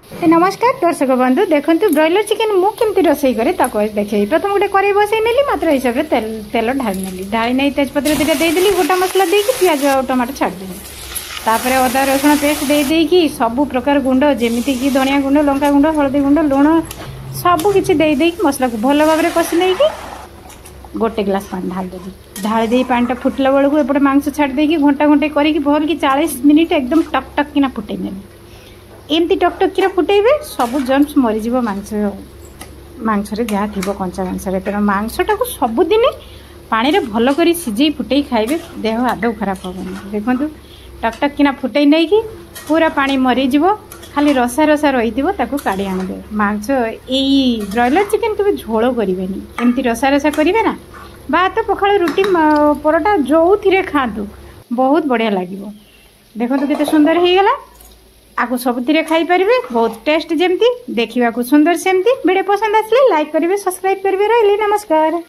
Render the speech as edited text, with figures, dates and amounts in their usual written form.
नमस्कार दर्शक बंधु देखु ब्रॉयलर चिकेन मुझे रोसे करे देखे प्रथम गोटे कड़े बसई नेली मात्र हिसाब से तेल ढाली नेली ढाली नहीं तेजपत्र दुटा देदेली गोटा मसला देकी पियाज और टमाटो छाड़देली तापर अदा रसुण पेस्ट देदेकी सबू प्रकार गुंड जमीती कि धनिया गुंड लंका गुंड हलदी गुंड लुण सबू किसी देदेकी मसला को भल भाव में कषि नहीं गोटे ग्लास पानी ढालदेली ढाली दे पानी फुटला बेलू एपटे मांस छाड़देकी घंटा घंटे करके भल कि 40 मिनिट एकदम टक टक किना फुटे नेली एमती टक टक किना फुटेबे सबू जम्स मरीज मांसरे जहाँ थी कंचा मांसरे तेना मांसटा को सबुदिन पानी रे भल कर सिझे फुटे खाइबे देह आदौ खराब हेनी देखु टक टक किना फुटे नहीं कि पूरा पानी मरीज खाली रसा रसा रही काढ़ी आने मांस यही ब्रॉयलर चिकेन के झोल करेंगे एमती रसा रसा करेंगे ना भात पखाल रुटी परोटा जो थी खातु बहुत बढ़िया लगे देखो केते सुंदर हो गला आपको सबुति खाईपर बहुत टेस्ट जमती देखा सुंदर सेमती वीडियो पसंद आसले लाइक करेंगे सब्सक्राइब करेंगे रही नमस्कार।